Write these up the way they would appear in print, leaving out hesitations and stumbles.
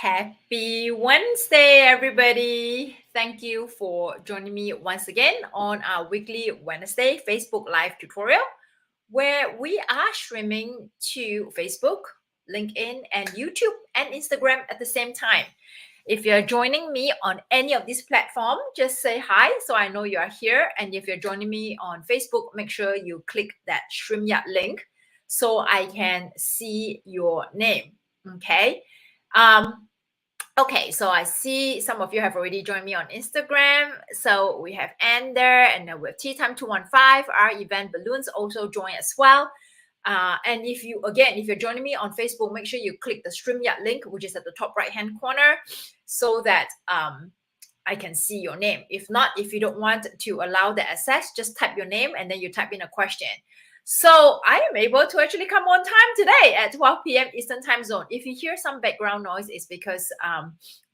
Happy Wednesday, everybody. Thank you for joining me once again on our weekly Wednesday Facebook Live tutorial, where we are streaming to Facebook, LinkedIn, and YouTube and Instagram at the same time. If you're joining me on any of these platforms, just say hi so I know you are here. And if you're joining me on Facebook, make sure you click that StreamYard link so I can see your name. Okay. Okay, so I see some of you have already joined me on Instagram. So we have Ann there, and then we have Tea Time 215, our event balloons also join as well. And if you're joining me on Facebook, make sure you click the StreamYard link, which is at the top right-hand corner, so that I can see your name. If not, if you don't want to allow the access, just type your name and then you type in a question. So I am able to actually come on time today at 12 p.m. Eastern Time Zone. If you hear some background noise, it's because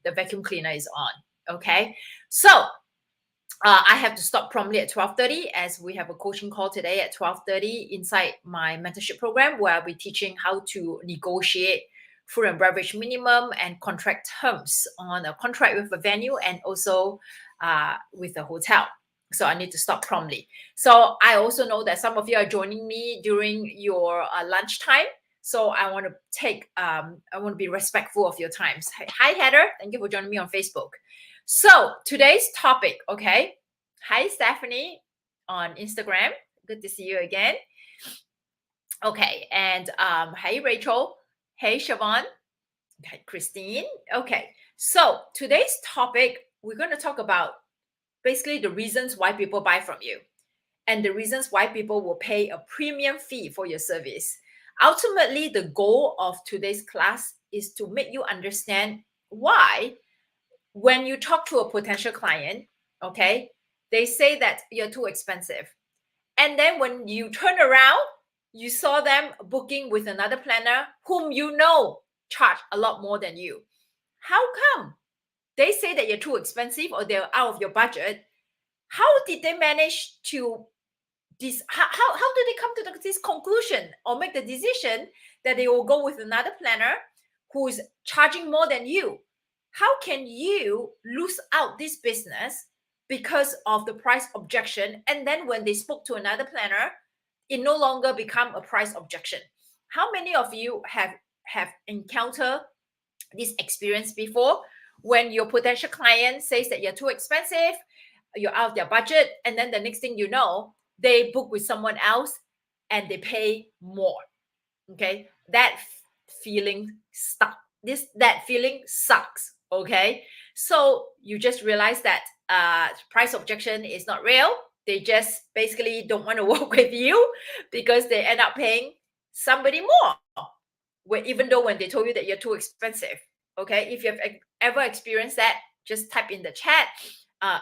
the vacuum cleaner is on. Okay, so I have to stop promptly at 12:30 as we have a coaching call today at 12:30 inside my mentorship program, where I'll be teaching how to negotiate food and beverage minimum and contract terms on a contract with a venue and also with a hotel. So I need to stop promptly. So I also know that some of you are joining me during your lunchtime. So I want to be respectful of your times. Hi, Heather. Thank you for joining me on Facebook. So today's topic, okay. Hi, Stephanie on Instagram. Good to see you again. Okay, and hey, Rachel. Hey, Siobhan. Okay, Christine. Okay, so today's topic, we're going to talk about basically the reasons why people buy from you and the reasons why people will pay a premium fee for your service. Ultimately, the goal of today's class is to make you understand why when you talk to a potential client, okay, they say that you're too expensive. And then when you turn around, you saw them booking with another planner whom you know charge a lot more than you. How come? They say that you're too expensive or they're out of your budget. How did they manage to this? How do they come to this conclusion or make the decision that they will go with another planner who is charging more than you? How can you lose out this business because of the price objection? And then when they spoke to another planner, it no longer become a price objection. How many of you have encountered this experience before, when your potential client says that you're too expensive, you're out of their budget, and then the next thing you know, they book with someone else and they pay more? Okay, that feeling stuck. That feeling sucks. Okay, so you just realize that price objection is not real. They just basically don't want to work with you because they end up paying somebody more, even though when they told you that you're too expensive. Okay, if you've ever experienced that, just type in the chat.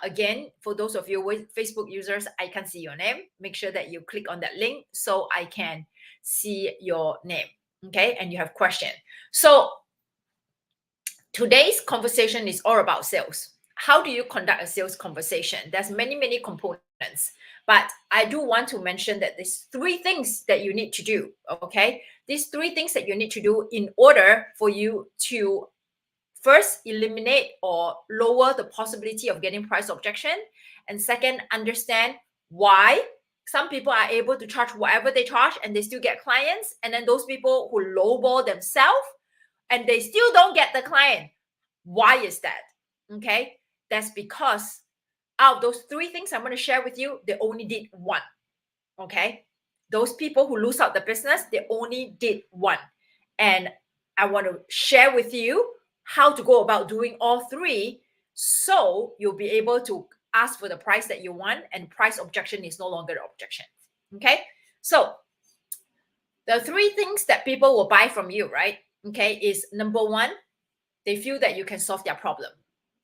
Again, for those of you with Facebook users, I can see your name. Make sure that you click on that link so I can see your name. Okay, and you have question. So today's conversation is all about sales. How do you conduct a sales conversation? There's many components, but I do want to mention that there's 3 things that you need to do. Okay, these 3 things that you need to do in order for you to first eliminate or lower the possibility of getting price objection, and second, understand why some people are able to charge whatever they charge and they still get clients, and then those people who lowball themselves and they still don't get the client. Why is that? Okay, that's because out of those 3 things I'm going to share with you, they only did 1. Okay, those people who lose out the business, they only did 1. And I want to share with you how to go about doing all 3, so you'll be able to ask for the price that you want, and price objection is no longer an objection. Okay, so the 3 things that people will buy from you, right? Okay, is number 1, they feel that you can solve their problem.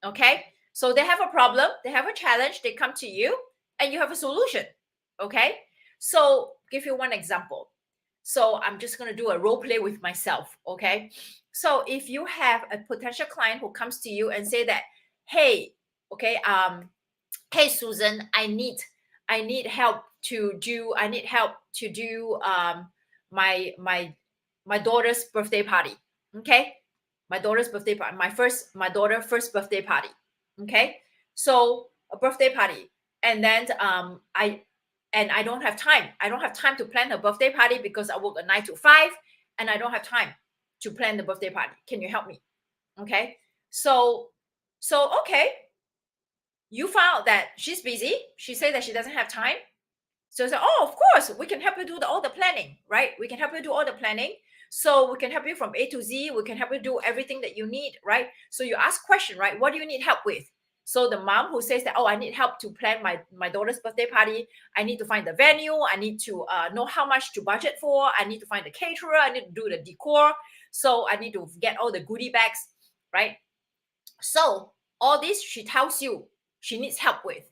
Okay, so they have a problem, they have a challenge, they come to you and you have a solution. Okay, so give you 1 example. So I'm just going to do a role play with myself. Okay, so if you have a potential client who comes to you and say that, hey, okay, hey Susan, I need help to do my daughter's birthday party. Okay, my daughter's birthday party, my daughter's first birthday party. Okay, so a birthday party, and then I don't have time. I don't have time to plan her birthday party because I work a 9 to 5, and I don't have time to plan the birthday party. Can you help me? Okay, so okay, you found out that she's busy. She said that she doesn't have time. So I said, oh, of course, we can help you do all the planning, right? We can help you do all the planning. So we can help you from A to Z. We can help you do everything that you need, right? So you ask question, right? What do you need help with? So the mom who says that, oh, I need help to plan my daughter's birthday party. I need to find the venue. I need to know how much to budget for. I need to find the caterer. I need to do the decor. So I need to get all the goodie bags, right? So all this she tells you she needs help with.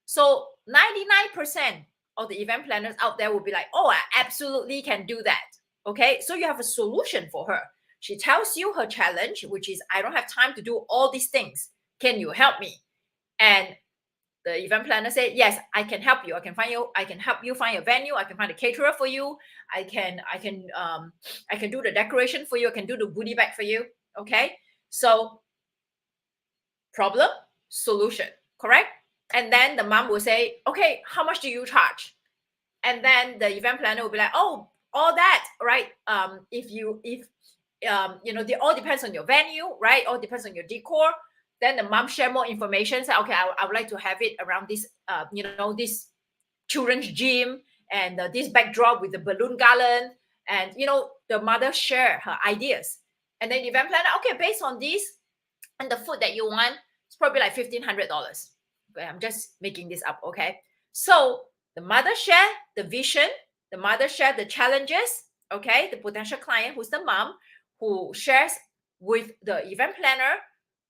So 99% of the event planners out there will be like, oh, I absolutely can do that. Okay, so you have a solution for her. She tells you her challenge, which is, I don't have time to do all these things. Can you help me? And the event planner said, yes, I can help you. I can help you find a venue. I can find a caterer for you. I can do the decoration for you. I can do the goodie bag for you. Okay, so problem, solution, correct? And then the mom will say, okay, how much do you charge? And then the event planner will be like, oh, all that, right? It all depends on your venue, right? All depends on your decor. Then the mom share more information. Say, okay, I would like to have it around this, this children's gym and this backdrop with the balloon garland. And, the mother share her ideas. And then the event planner, okay, based on this and the food that you want, it's probably like $1,500. Okay, I'm just making this up, okay? So the mother share the vision, the mother share the challenges, okay? The potential client, who's the mom, who shares with the event planner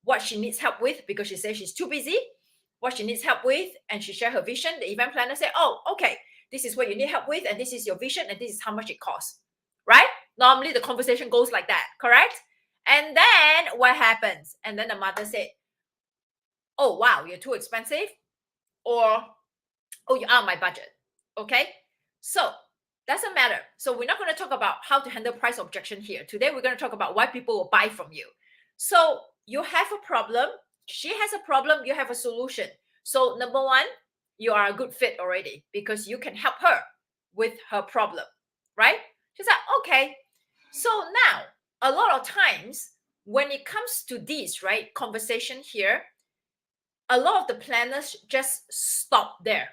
what she needs help with because she says she's too busy, what she needs help with, and she share her vision. The event planner say, oh, okay, this is what you need help with, and this is your vision, and this is how much it costs, right? Normally the conversation goes like that, correct? And then what happens? And then the mother said, oh, wow, you're too expensive, or, oh, you are my budget. Okay. So doesn't matter. So we're not going to talk about how to handle price objection here. Today, we're going to talk about why people will buy from you. So you have a problem. She has a problem. You have a solution. So number one, you are a good fit already because you can help her with her problem, right? She's like, okay. So now, a lot of times when it comes to this, right, conversation here, a lot of the planners just stop there.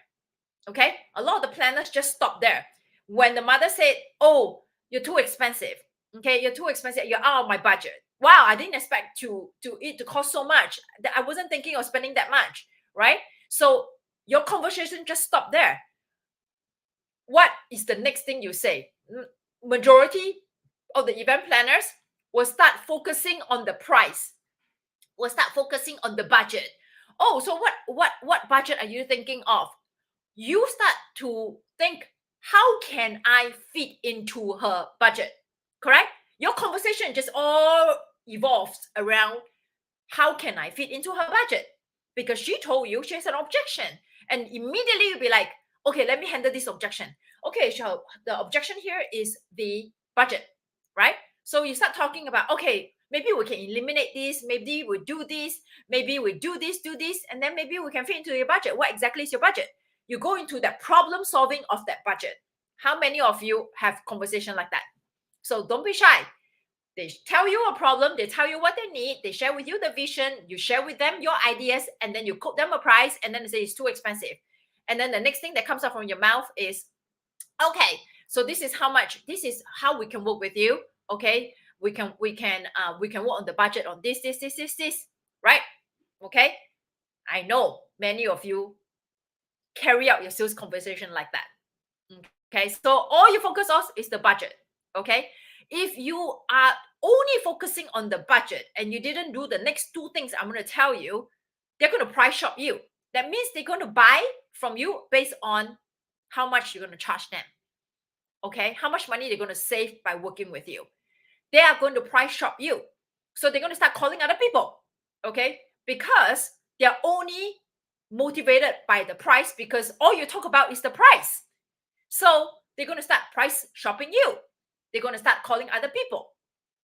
Okay, a lot of the planners just stop there. When the mother said, oh, you're too expensive. Okay, you're too expensive. You're out of my budget. Wow, I didn't expect it to cost so much. I wasn't thinking of spending that much, right? So your conversation just stopped there. What is the next thing you say? Majority of the event planners will start focusing on the price, will start focusing on the budget. Oh, so what budget are you thinking of? You start to think, how can I fit into her budget? Correct? Your conversation just all evolves around how can I fit into her budget? Because she told you she has an objection. And immediately you'll be like, okay, let me handle this objection. Okay, so the objection here is the budget, right? So you start talking about, okay, maybe we can eliminate this, maybe we do this, maybe we do this, and then maybe we can fit into your budget. What exactly is your budget? You go into that problem solving of that budget. How many of you have conversation like that? So don't be shy. They tell you a problem, they tell you what they need, they share with you the vision, you share with them your ideas, and then you quote them a price, and then they say it's too expensive. And then the next thing that comes out from your mouth is, okay, so this is how much, this is how we can work with you. Okay, we can work on the budget on this, right? Okay, I know many of you carry out your sales conversation like that. Okay, so all you focus on is the budget. Okay, if you are only focusing on the budget and you didn't do the next two things I'm going to tell you, they're going to price shop you. That means they're going to buy from you based on how much you're going to charge them. Okay, how much money they're going to save by working with you. They are going to price shop you. So they're going to start calling other people. Okay, because they're only motivated by the price, because all you talk about is the price. So they're going to start price shopping you. They're going to start calling other people.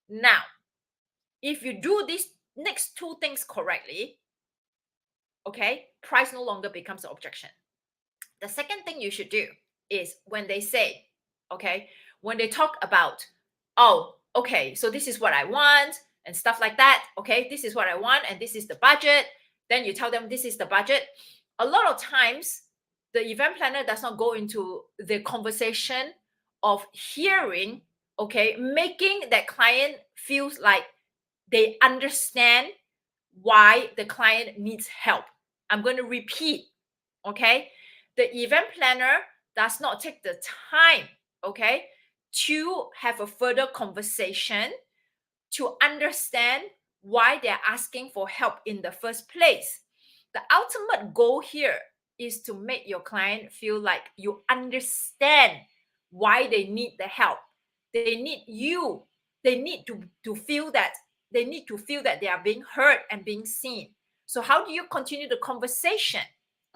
Now, if you do these next two things correctly, okay, price no longer becomes an objection. The second thing you should do is when they say, okay, when they talk about, oh, okay, so this is what I want and stuff like that. Okay, this is what I want and this is the budget. Then you tell them this is the budget. A lot of times, the event planner does not go into the conversation of hearing, okay, making that client feels like they understand why the client needs help. I'm going to repeat, okay? The event planner does not take the time, okay, to have a further conversation to understand why they're asking for help in the first place. The ultimate goal here is to make your client feel like you understand why they need the help. They need you. They need to feel that they are being heard and being seen. So how do you continue the conversation?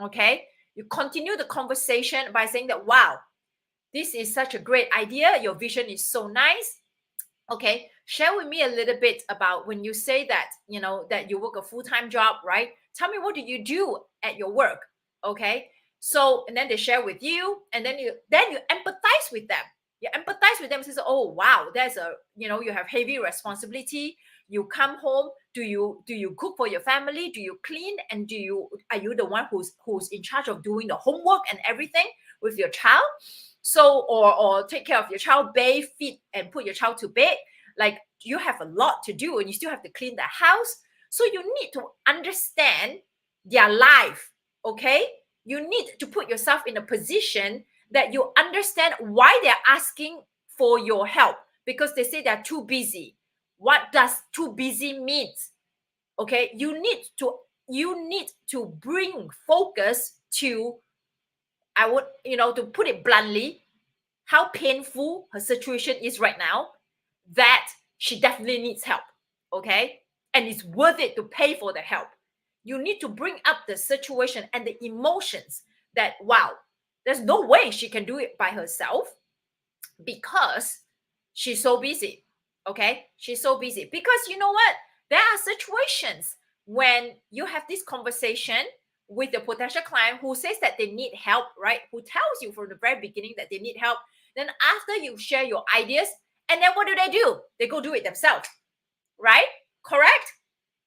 Okay, you continue the conversation by saying that, wow, this is such a great idea. Your vision is so nice. Okay, share with me a little bit about when you say that, you know, that you work a full-time job, right? Tell me, what do you do at your work? Okay, so, and then they share with you, and then you empathize with them. You empathize with them and says, oh wow, there's a, you know, you have heavy responsibility. You come home, do you cook for your family? Do you clean? And are you the one who's in charge of doing the homework and everything with your child? So, or take care of your child, bathe, feed, and put your child to bed. Like, you have a lot to do and you still have to clean the house. So you need to understand their life, okay? You need to put yourself in a position that you understand why they're asking for your help, because they say they're too busy. What does too busy means? Okay, you need to bring focus to, I would, you know, to put it bluntly, how painful her situation is right now, that she definitely needs help, okay? And it's worth it to pay for the help. You need to bring up the situation and the emotions that, wow, there's no way she can do it by herself because she's so busy, okay? She's so busy. Because you know what? There are situations when you have this conversation with the potential client who says that they need help, right? Who tells you from the very beginning that they need help. Then after you share your ideas, and then what do? They go do it themselves, right? Correct?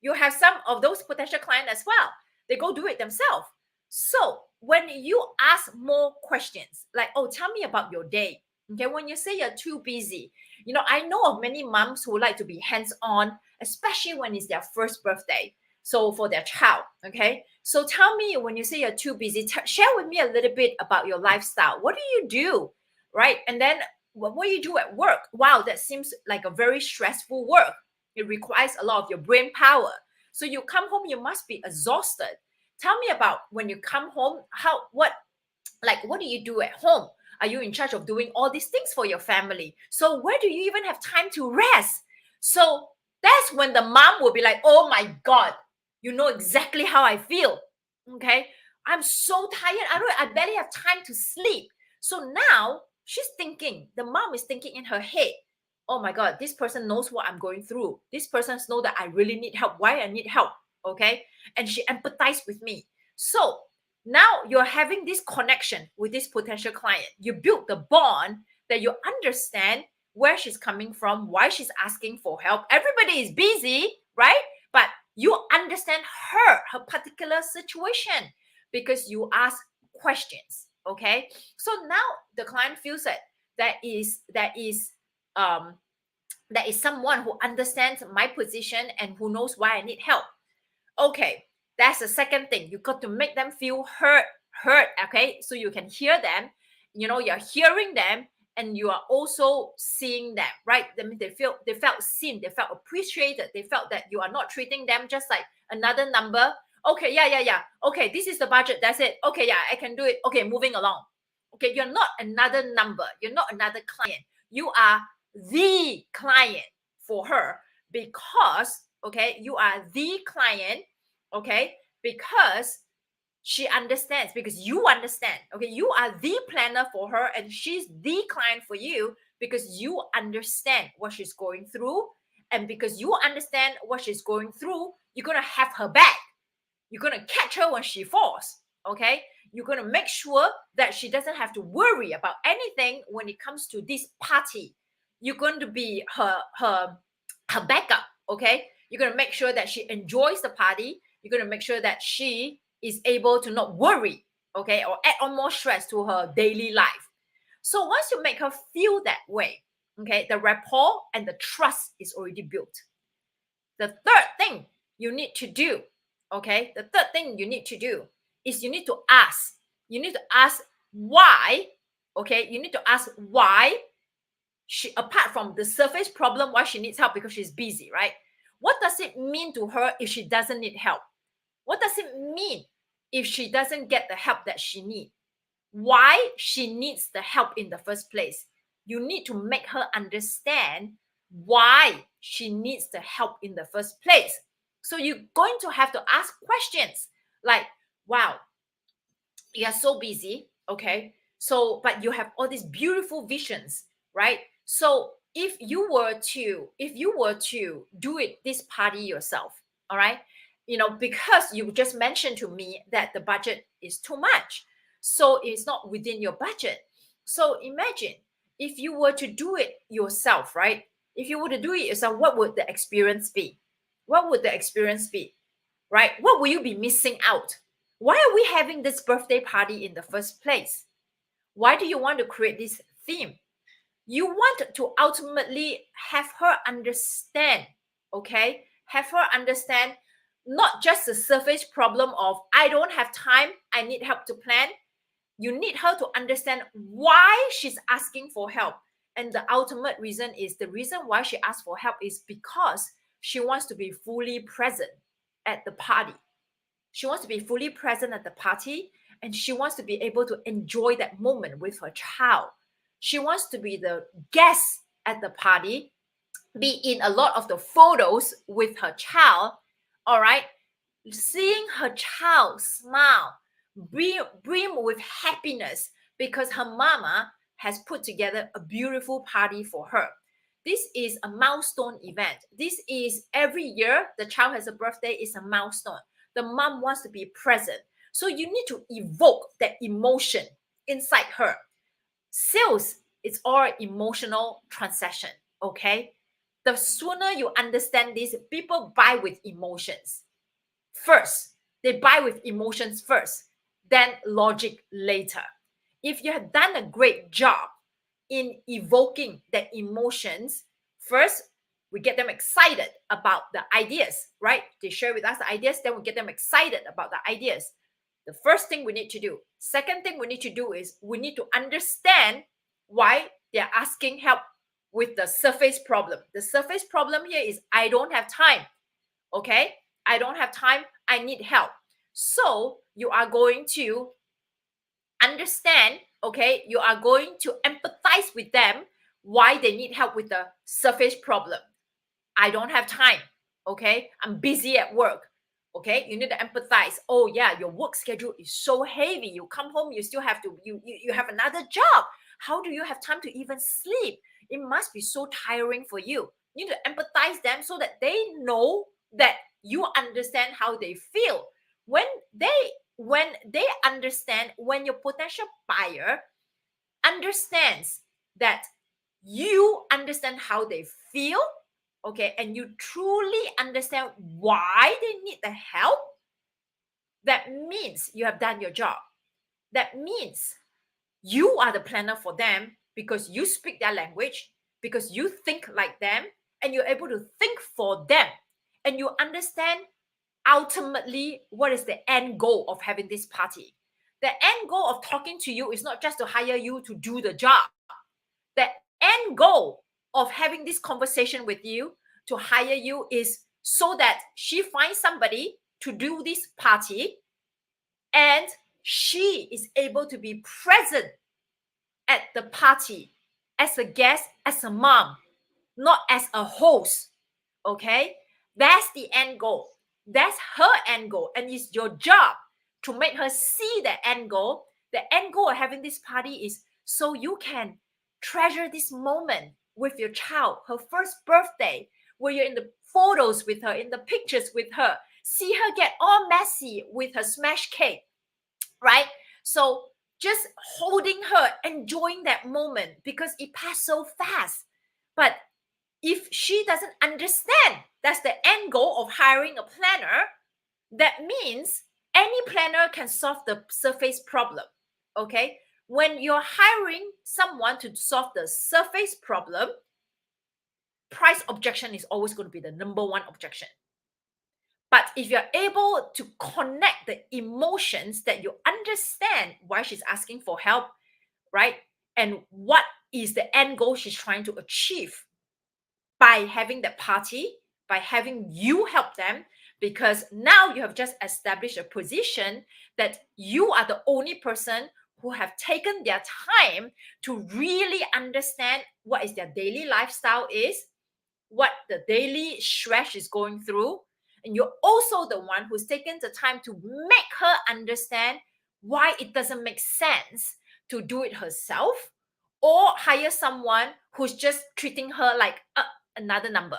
You have some of those potential clients as well. They go do it themselves. So when you ask more questions, like, oh, tell me about your day. Okay, when you say you're too busy, you know, I know of many moms who like to be hands-on, especially when it's their first birthday. So for their child, okay. So tell me, when you say you're too busy, share with me a little bit about your lifestyle. What do you do, right? And then what do you do at work? Wow, that seems like a very stressful work. It requires a lot of your brain power. So you come home, you must be exhausted. Tell me about when you come home, what do you do at home? Are you in charge of doing all these things for your family? So where do you even have time to rest? So that's when the mom will be like, oh my God, you know exactly how I feel. Okay. I'm so tired. I barely have time to sleep. So now she's thinking, the mom is thinking in her head, oh my God, this person knows what I'm going through. This person knows that I really need help, why I need help. Okay. And she empathized with me. So now you're having this connection with this potential client. You build the bond that you understand where she's coming from, why she's asking for help. Everybody is busy, right? But you understand her particular situation because you ask questions. Okay. So now the client feels that that is someone who understands my position and who knows why I need help. Okay, that's the second thing. You got to make them feel heard. Okay, so you can hear them. You know, you're hearing them, and you are also seeing them, right? They felt seen, they felt appreciated, they felt that you are not treating them just like another number. Okay, yeah. Okay, this is the budget. That's it. Okay, yeah, I can do it. Okay, moving along. Okay, you're not another number. You're not another client. You are the client for her because, okay, you are the client, okay, because she understands, because you understand. Okay, you are the planner for her and she's the client for you because you understand what she's going through And because you understand what she's going through, you're going to have her back. You're going to catch her when she falls. Okay? You're going to make sure that she doesn't have to worry about anything when it comes to this party. You're going to be her backup. Okay? You're going to make sure that she enjoys the party. You're going to make sure that she is able to not worry, okay, or add on more stress to her daily life. So once you make her feel that way, okay, the rapport and the trust is already built. The third thing you need to do, okay, the third thing you need to do is you need to ask. You need to ask why, okay, you need to ask why she, apart from the surface problem, why she needs help because she's busy, right? What does it mean to her if she doesn't need help? What does it mean if she doesn't get the help that she needs? Why she needs the help in the first place? You need to make her understand why she needs the help in the first place. So you're going to have to ask questions like, wow, you are so busy, okay? So, but you have all these beautiful visions, right? So if you were to do it this party yourself, all right, because you just mentioned to me that the budget is too much, so it's not within your budget. So imagine if you were to do it yourself, right? If you were to do it yourself, what would the experience be? What would the experience be? Right? What will you be missing out? Why are we having this birthday party in the first place? Why do you want to create this theme? You want to ultimately have her understand, okay? Have her understand not just the surface problem of, I don't have time, I need help to plan. You need her to understand why she's asking for help. And the ultimate reason is the reason why she asked for help is because she wants to be fully present at the party. She wants to be fully present at the party, and she wants to be able to enjoy that moment with her child. She wants to be the guest at the party, be in a lot of the photos with her child, all right? Seeing her child smile, brim with happiness because her mama has put together a beautiful party for her. This is a milestone event. This is every year the child has a birthday, is a milestone. The mom wants to be present. So you need to evoke that emotion inside her. Sales is all emotional transaction, okay? The sooner you understand this, people buy with emotions first. They buy with emotions first, then logic later. If you have done a great job in evoking the emotions, first, we get them excited about the ideas, right? They share with us the ideas, then we get them excited about the ideas. The first thing we need to do. Second thing we need to do is we need to understand why they're asking help with the surface problem. The surface problem here is I don't have time. Okay? I don't have time. I need help. So you are going to understand, okay? You are going to empathize with them why they need help with the surface problem. I don't have time. Okay? I'm busy at work. Okay? You need to empathize. Oh yeah, your work schedule is so heavy. You come home, you still have to, you have another job. How do you have time to even sleep? It must be so tiring for you. You need to empathize them so that they know that you understand how they feel. When they understand, when your potential buyer understands that you understand how they feel, okay, and you truly understand why they need the help, that means you have done your job. That means you are the planner for them because you speak their language, because you think like them, and you're able to think for them, and you understand ultimately what is the end goal of having this party. The end goal of talking to you is not just to hire you to do the job. The end goal of having this conversation with you, to hire you, is so that she finds somebody to do this party and she is able to be present at the party as a guest, as a mom, not as a host. Okay? That's the end goal. That's her end goal. And it's your job to make her see the end goal. The end goal of having this party is so you can treasure this moment with your child, her first birthday, where you're in the photos with her, in the pictures with her, see her get all messy with her smash cake, right? So just holding her, enjoying that moment, because it passed so fast. But if she doesn't understand that's the end goal of hiring a planner, that means any planner can solve the surface problem. Okay, when you're hiring someone to solve the surface problem, price objection is always going to be the number one objection. But if you're able to connect the emotions, that you understand why she's asking for help, right? And what is the end goal she's trying to achieve by having that party, by having you help them, because now you have just established a position that you are the only person who have taken their time to really understand what is their daily lifestyle is, what the daily stress is going through. And you're also the one who's taken the time to make her understand why it doesn't make sense to do it herself or hire someone who's just treating her like another number.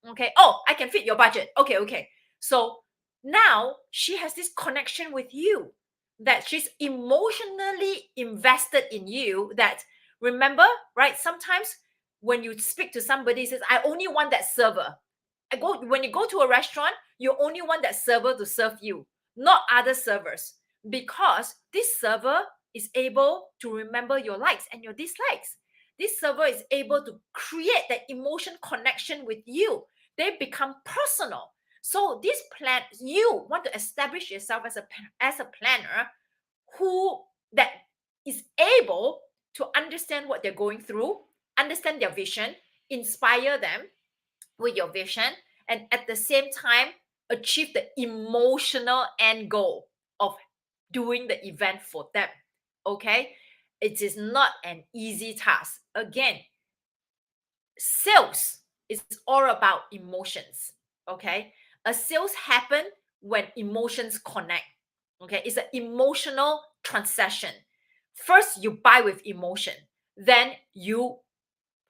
Okay. Oh, I can fit your budget. Okay. So now she has this connection with you, that she's emotionally invested in you. That, remember, right? Sometimes when you speak to somebody, says, I only want that server. When you go to a restaurant, you only want that server to serve you, not other servers, because this server is able to remember your likes and your dislikes. This server is able to create that emotion connection with you. They become personal. So this plan, you want to establish yourself as a planner who that is able to understand what they're going through, understand their vision, inspire them with your vision, and at the same time achieve the emotional end goal of doing the event for them. Okay, it is not an easy task. Again, sales is all about emotions. Okay, a sales happen when emotions connect. Okay, it's an emotional transaction. First you buy with emotion, then you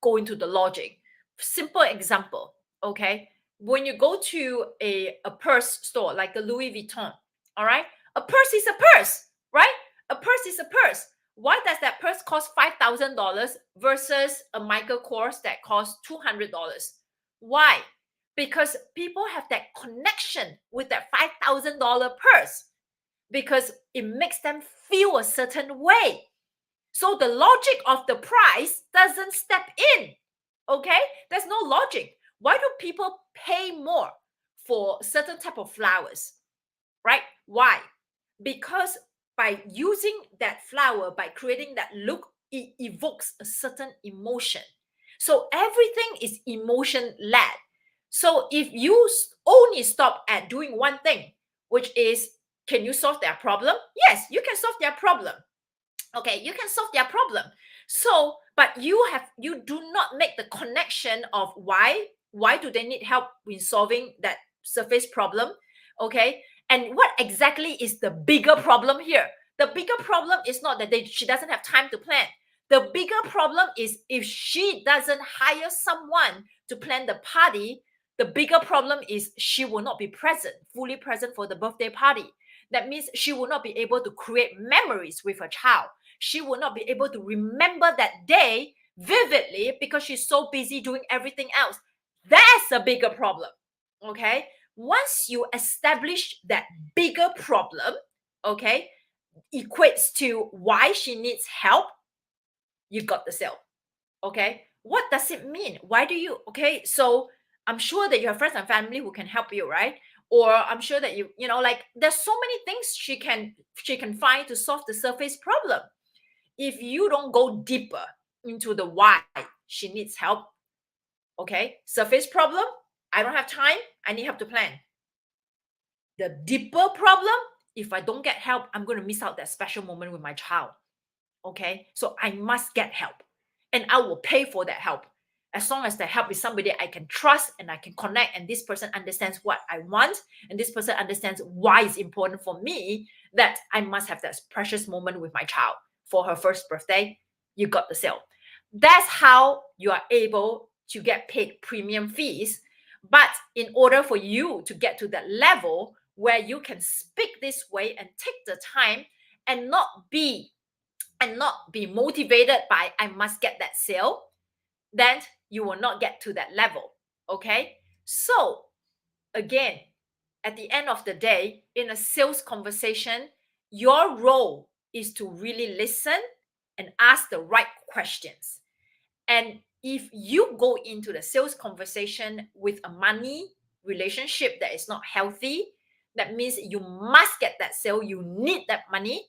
go into the logic. Simple example, okay? When you go to a purse store like a Louis Vuitton, all right? A purse is a purse, right? A purse is a purse. Why does that purse cost $5,000 versus a Michael Kors that costs $200? Why? Because people have that connection with that $5,000 purse, because it makes them feel a certain way. So the logic of the price doesn't step in. Okay, there's no logic. Why do people pay more for certain type of flowers, right? Why? Because by using that flower, by creating that look, it evokes a certain emotion. So everything is emotion led. So if you only stop at doing one thing, which is, can you solve their problem? Yes, you can solve their problem. Okay, you can solve their problem. So but you do not make the connection of why do they need help in solving that surface problem. Okay, and what exactly is the bigger problem here? The bigger problem is not that she doesn't have time to plan. The bigger problem is, if she doesn't hire someone to plan the party, the bigger problem is she will not be fully present for the birthday party. That means she will not be able to create memories with her child. She will not be able to remember that day vividly because she's so busy doing everything else. That's a bigger problem. Okay. Once you establish that bigger problem, okay, equates to why she needs help, you got the sale. Okay. What does it mean? Why do you, okay? So I'm sure that you have friends and family who can help you, right? Or I'm sure that you know, like, there's so many things she can find to solve the surface problem. If you don't go deeper into the why she needs help, okay, surface problem, I don't have time, I need help to plan. The deeper problem, if I don't get help, I'm going to miss out that special moment with my child. Okay, so I must get help, and I will pay for that help, as long as the help is somebody I can trust and I can connect, and this person understands what I want, and this person understands why it's important for me that I must have that precious moment with my child for her first birthday. You got the sale. That's how you are able to get paid premium fees But in order for you to get to that level where you can speak this way and take the time and not be motivated by I must get that sale, then you will not get to that level. Okay. So again, at the end of the day, in a sales conversation, your role is to really listen and ask the right questions. And if you go into the sales conversation with a money relationship that is not healthy, that means you must get that sale, you need that money.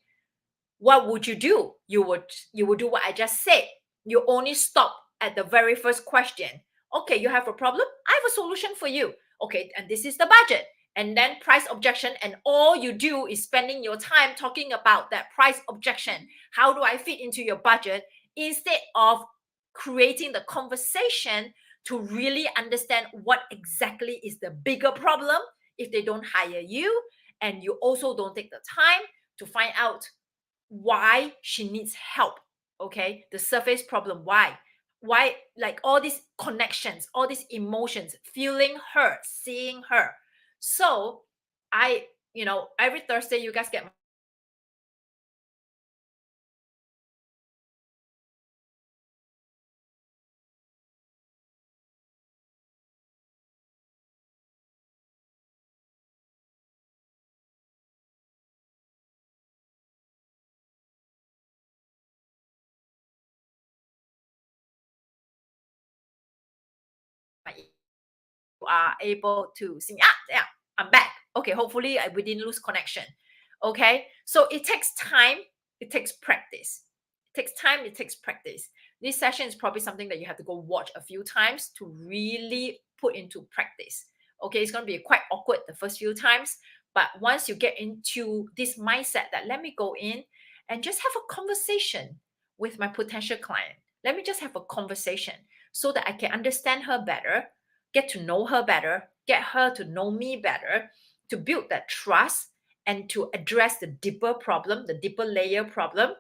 What would you do? You would do what I just said. You only stop at the very first question. Okay, you have a problem? I have a solution for you. Okay, and this is the budget. And then price objection, and all you do is spending your time talking about that price objection. How do I fit into your budget? Instead of creating the conversation to really understand what exactly is the bigger problem if they don't hire you, and you also don't take the time to find out why she needs help. Okay, the surface problem, why, like all these connections, all these emotions, feeling her, seeing her. So I, every Thursday you guys get my, you are able to see. Yeah, I'm back. Okay, hopefully we didn't lose connection. Okay, so it takes time, it takes practice. It takes time, it takes practice. This session is probably something that you have to go watch a few times to really put into practice. Okay, it's going to be quite awkward the first few times, but once you get into this mindset that let me go in and just have a conversation with my potential client, let me just have a conversation so that I can understand her better, get to know her better, get her to know me better, to build that trust and to address the deeper problem, the deeper layer problem,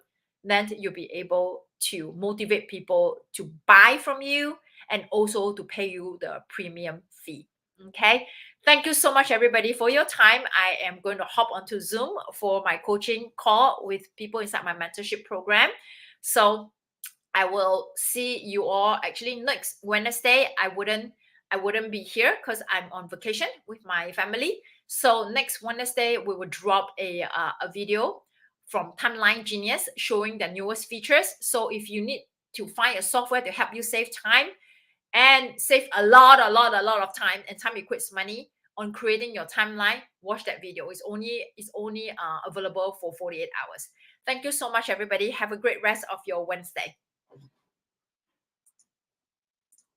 then you'll be able to motivate people to buy from you and also to pay you the premium fee. Okay. Thank you so much, everybody, for your time. I am going to hop onto Zoom for my coaching call with people inside my mentorship program. So I will see you all actually next Wednesday. I wouldn't be here because I'm on vacation with my family. So next Wednesday we will drop a video from Timeline Genius showing the newest features. So if you need to find a software to help you save time and save a lot of time, and time equates money, on creating your timeline, watch that video. It's only available for 48 hours. Thank you so much, everybody. Have a great rest of your Wednesday.